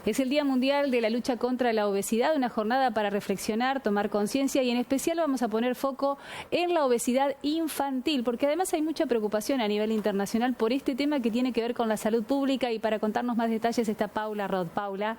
Es el Día Mundial de la Lucha contra la Obesidad, una jornada para reflexionar, tomar conciencia y en especial vamos a poner foco en la obesidad infantil, porque además hay mucha preocupación a nivel internacional por este tema que tiene que ver con la salud pública y para contarnos más detalles está Paula Rod. Paula.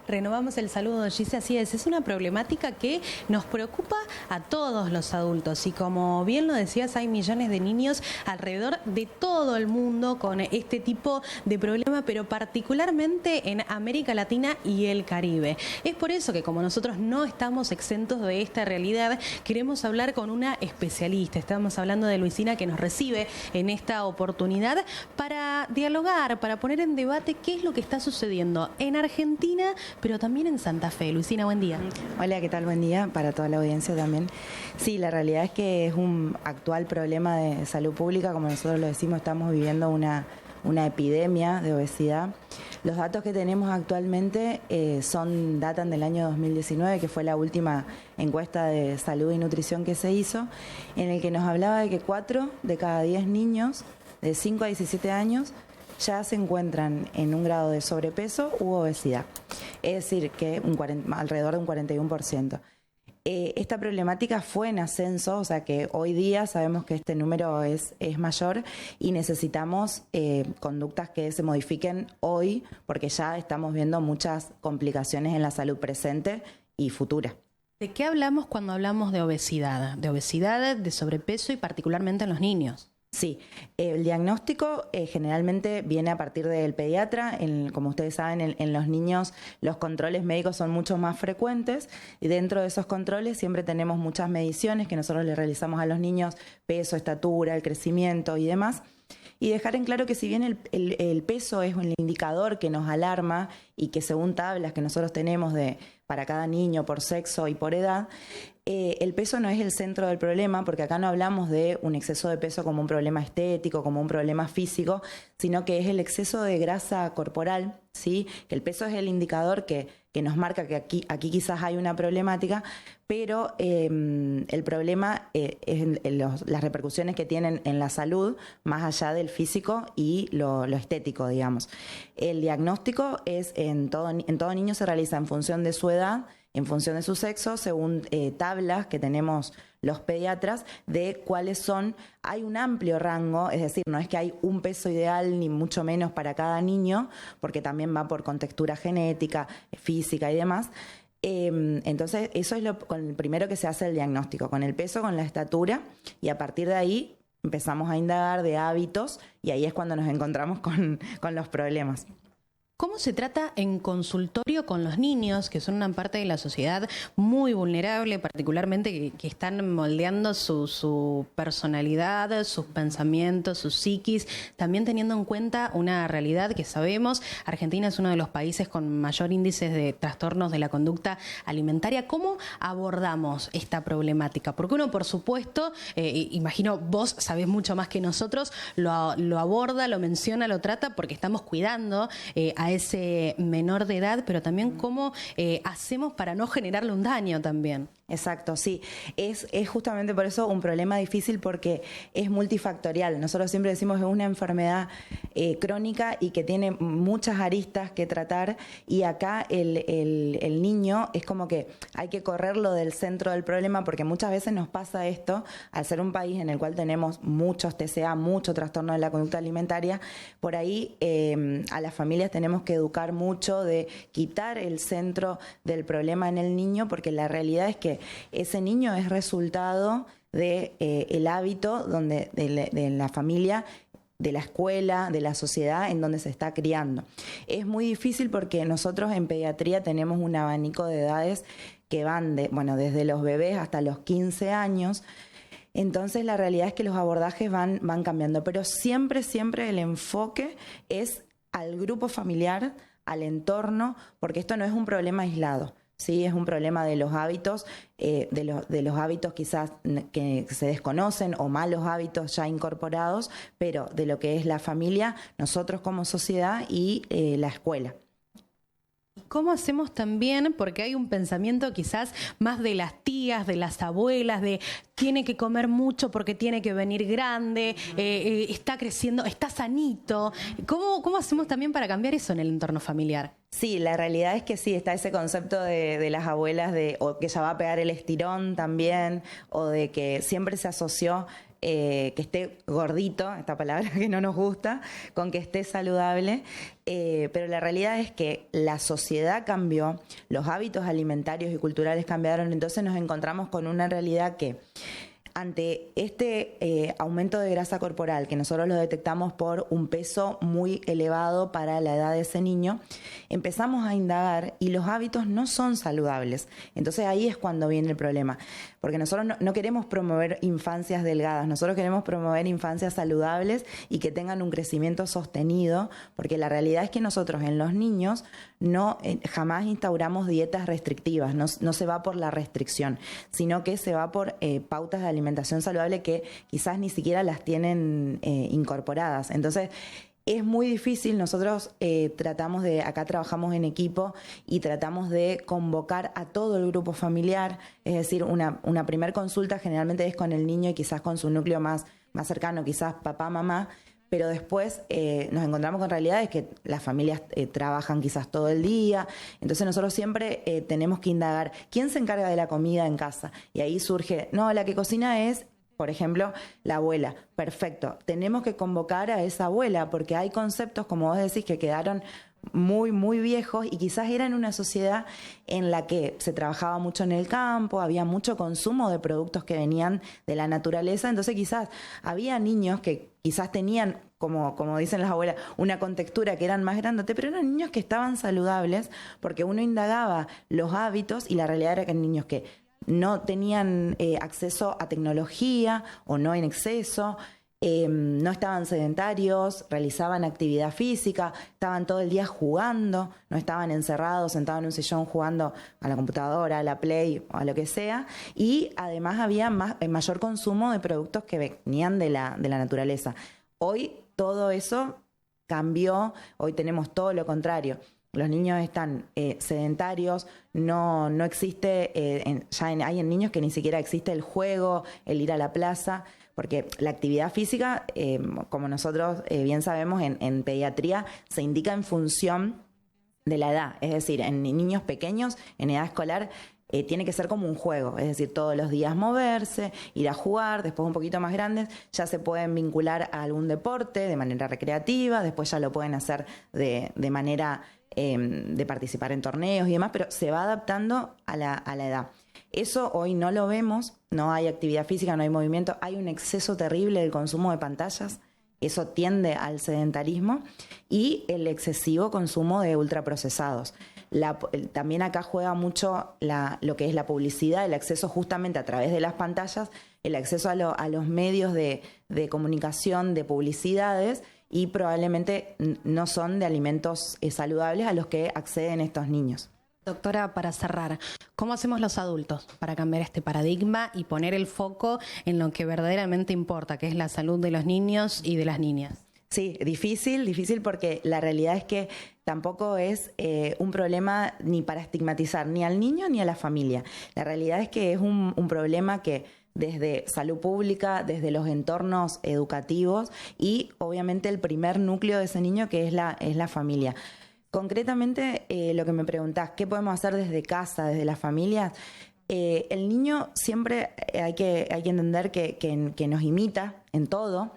Renovamos el saludo, Gise, así es una problemática que nos preocupa a todos los adultos y como bien lo decías, hay millones de niños alrededor de todo el mundo con este tipo de problema, pero particularmente en América Latina y el Caribe. Es por eso que como nosotros no estamos exentos de esta realidad, queremos hablar con una especialista. Estamos hablando de Luisina, que nos recibe en esta oportunidad para dialogar, para poner en debate qué es lo que está sucediendo en Argentina, pero también en Santa Fe. Luisina, buen día. Hola, ¿qué tal? Buen día para toda la audiencia también. Sí, la realidad es que es un actual problema de salud pública, como nosotros lo decimos, estamos viviendo una epidemia de obesidad. Los datos que tenemos actualmente datan del año 2019, que fue la última encuesta de salud y nutrición que se hizo, en el que nos hablaba de que 4 de cada 10 niños de 5 a 17 años ya se encuentran en un grado de sobrepeso u obesidad. Es decir, que alrededor de un 41%. Esta problemática fue en ascenso, o sea que hoy día sabemos que este número es mayor y necesitamos conductas que se modifiquen hoy porque ya estamos viendo muchas complicaciones en la salud presente y futura. ¿De qué hablamos cuando hablamos de obesidad? De obesidad, de sobrepeso y particularmente en los niños. Sí, el diagnóstico generalmente viene a partir del pediatra. Como ustedes saben, en los niños los controles médicos son mucho más frecuentes y dentro de esos controles siempre tenemos muchas mediciones que nosotros le realizamos a los niños, peso, estatura, el crecimiento y demás. Y dejar en claro que si bien el peso es un indicador que nos alarma y que según tablas que nosotros tenemos para cada niño por sexo y por edad, el peso no es el centro del problema, porque acá no hablamos de un exceso de peso como un problema estético, como un problema físico, sino que es el exceso de grasa corporal, ¿sí? Que el peso es el indicador que nos marca que aquí quizás hay una problemática, pero el problema es las repercusiones que tienen en la salud, más allá del físico y lo estético, digamos. El diagnóstico es en todo niño se realiza en función de su edad, en función de su sexo, según tablas que tenemos los pediatras de cuáles son. Hay un amplio rango, es decir, no es que hay un peso ideal ni mucho menos para cada niño, porque también va por contextura genética, física y demás. Entonces, eso es con el primero que se hace el diagnóstico, con el peso, con la estatura, y a partir de ahí empezamos a indagar de hábitos y ahí es cuando nos encontramos con los problemas. ¿Cómo se trata en consultorio con los niños, que son una parte de la sociedad muy vulnerable, particularmente que están moldeando su personalidad, sus pensamientos, su psiquis, también teniendo en cuenta una realidad que sabemos, Argentina es uno de los países con mayor índice de trastornos de la conducta alimentaria? ¿Cómo abordamos esta problemática? Porque uno, por supuesto, imagino vos sabés mucho más que nosotros, lo aborda, lo menciona, lo trata, porque estamos cuidando a ese menor de edad, pero también cómo hacemos para no generarle un daño también. Exacto, sí. Es justamente por eso un problema difícil porque es multifactorial. Nosotros siempre decimos que es una enfermedad crónica y que tiene muchas aristas que tratar y acá el niño es como que hay que correrlo del centro del problema porque muchas veces nos pasa esto, al ser un país en el cual tenemos muchos TCA, mucho trastorno de la conducta alimentaria, por ahí a las familias tenemos que educar mucho de quitar el centro del problema en el niño porque la realidad es que ese niño es resultado de el hábito de la familia, de la escuela, de la sociedad en donde se está criando. Es muy difícil porque nosotros en pediatría tenemos un abanico de edades que van desde los bebés hasta los 15 años. Entonces la realidad es que los abordajes van cambiando, pero siempre el enfoque es al grupo familiar, al entorno, porque esto no es un problema aislado. Sí, es un problema de los hábitos, de los hábitos quizás que se desconocen o malos hábitos ya incorporados, pero de lo que es la familia, nosotros como sociedad y la escuela. ¿Cómo hacemos también? Porque hay un pensamiento quizás más de las tías, de las abuelas, de tiene que comer mucho porque tiene que venir grande, está creciendo, está sanito. ¿Cómo hacemos también para cambiar eso en el entorno familiar? Sí, la realidad es que sí, está ese concepto de las abuelas o que ya va a pegar el estirón también, o de que siempre se asoció que esté gordito, esta palabra que no nos gusta, con que esté saludable, pero la realidad es que la sociedad cambió, los hábitos alimentarios y culturales cambiaron, entonces nos encontramos con una realidad que ante este aumento de grasa corporal, que nosotros lo detectamos por un peso muy elevado para la edad de ese niño, empezamos a indagar y los hábitos no son saludables. Entonces ahí es cuando viene el problema, porque nosotros no queremos promover infancias delgadas, nosotros queremos promover infancias saludables y que tengan un crecimiento sostenido, porque la realidad es que nosotros en los niños jamás instauramos dietas restrictivas, no se va por la restricción, sino que se va por pautas de alimentación saludable que quizás ni siquiera las tienen incorporadas. Entonces, es muy difícil, nosotros acá trabajamos en equipo y tratamos de convocar a todo el grupo familiar, es decir, una primer consulta generalmente es con el niño y quizás con su núcleo más cercano, quizás papá, mamá, pero después nos encontramos con realidades que las familias trabajan quizás todo el día, entonces nosotros siempre tenemos que indagar quién se encarga de la comida en casa, y ahí surge, no, la que cocina es, por ejemplo, la abuela. Perfecto, tenemos que convocar a esa abuela, porque hay conceptos, como vos decís, que quedaron muy, muy viejos y quizás era en una sociedad en la que se trabajaba mucho en el campo, había mucho consumo de productos que venían de la naturaleza, entonces quizás había niños que quizás tenían, como dicen las abuelas, una contextura que eran más grandotes, pero eran niños que estaban saludables porque uno indagaba los hábitos y la realidad era que eran niños que no tenían acceso a tecnología o no en exceso, no estaban sedentarios, realizaban actividad física, estaban todo el día jugando, no estaban encerrados, sentados en un sillón jugando a la computadora, a la Play o a lo que sea, y además había mayor consumo de productos que venían de la naturaleza. Hoy todo eso cambió, hoy tenemos todo lo contrario. Los niños están sedentarios, no existe, hay en niños que ni siquiera existe el juego, el ir a la plaza, porque la actividad física, como nosotros bien sabemos, en pediatría se indica en función de la edad, es decir, en niños pequeños, en edad escolar, tiene que ser como un juego, es decir, todos los días moverse, ir a jugar, después un poquito más grandes ya se pueden vincular a algún deporte de manera recreativa, después ya lo pueden hacer de manera de participar en torneos y demás, pero se va adaptando a la edad. Eso hoy no lo vemos, no hay actividad física, no hay movimiento, hay un exceso terrible del consumo de pantallas, eso tiende al sedentarismo y el excesivo consumo de ultraprocesados. También acá juega mucho lo que es la publicidad, el acceso justamente a través de las pantallas, el acceso a los medios de comunicación, de publicidades, y probablemente no son de alimentos saludables a los que acceden estos niños. Doctora, para cerrar, ¿cómo hacemos los adultos para cambiar este paradigma y poner el foco en lo que verdaderamente importa, que es la salud de los niños y de las niñas? Sí, difícil porque la realidad es que tampoco es un problema ni para estigmatizar ni al niño ni a la familia. La realidad es que es un problema que desde salud pública, desde los entornos educativos y obviamente el primer núcleo de ese niño que es la familia. Concretamente, lo que me preguntás, ¿qué podemos hacer desde casa, desde las familias? El niño siempre hay que entender que nos imita en todo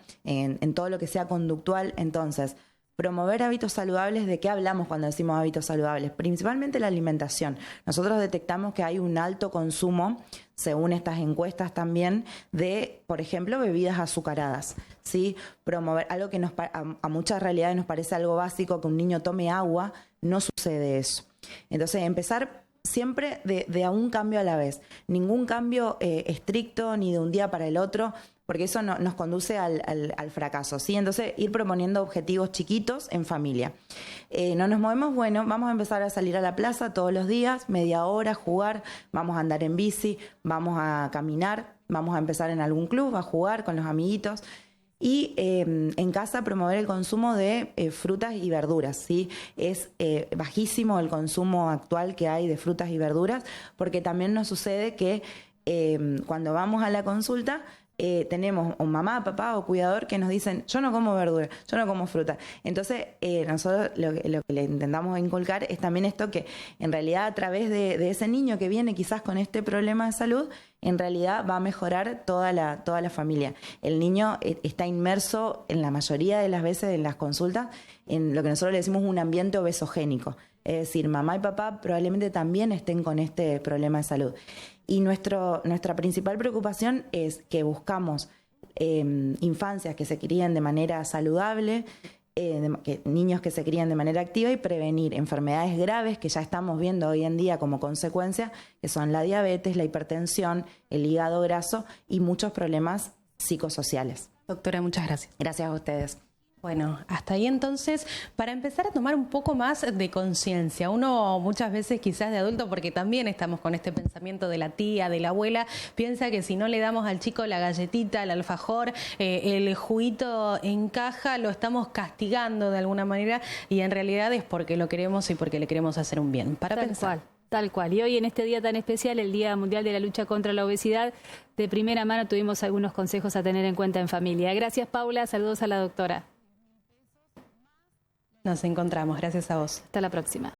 lo que sea conductual. Entonces, promover hábitos saludables, ¿de qué hablamos cuando decimos hábitos saludables? Principalmente la alimentación. Nosotros detectamos que hay un alto consumo, según estas encuestas también, de, por ejemplo, bebidas azucaradas, ¿sí? Promover algo que a muchas realidades nos parece algo básico, que un niño tome agua, no sucede eso. Entonces, empezar siempre de a un cambio a la vez. Ningún cambio estricto ni de un día para el otro, porque eso nos conduce al fracaso, ¿sí? Entonces, ir proponiendo objetivos chiquitos en familia. No nos movemos, bueno, vamos a empezar a salir a la plaza todos los días, media hora, jugar, vamos a andar en bici, vamos a caminar, vamos a empezar en algún club a jugar con los amiguitos. Y en casa promover el consumo de frutas y verduras, ¿sí? Es bajísimo el consumo actual que hay de frutas y verduras, porque también nos sucede que cuando vamos a la consulta tenemos un mamá, papá o cuidador que nos dicen: yo no como verdura, yo no como fruta. Entonces nosotros lo que le intentamos inculcar es también esto, que en realidad a través de ese niño que viene quizás con este problema de salud, en realidad va a mejorar toda la familia. El niño está inmerso en la mayoría de las veces en las consultas en lo que nosotros le decimos un ambiente obesogénico. Es decir, mamá y papá probablemente también estén con este problema de salud. Y nuestra principal preocupación es que buscamos infancias que se críen de manera saludable, niños que se crían de manera activa, y prevenir enfermedades graves que ya estamos viendo hoy en día como consecuencia, que son la diabetes, la hipertensión, el hígado graso y muchos problemas psicosociales. Doctora, muchas gracias. Gracias a ustedes. Bueno, hasta ahí entonces, para empezar a tomar un poco más de conciencia. Uno muchas veces, quizás de adulto, porque también estamos con este pensamiento de la tía, de la abuela, piensa que si no le damos al chico la galletita, el alfajor, el juguito en caja, lo estamos castigando de alguna manera, y en realidad es porque lo queremos y porque le queremos hacer un bien. Para pensar. Tal cual. Y hoy, en este día tan especial, el Día Mundial de la Lucha contra la Obesidad, de primera mano tuvimos algunos consejos a tener en cuenta en familia. Gracias, Paula. Saludos a la doctora. Nos encontramos. Gracias a vos. Hasta la próxima.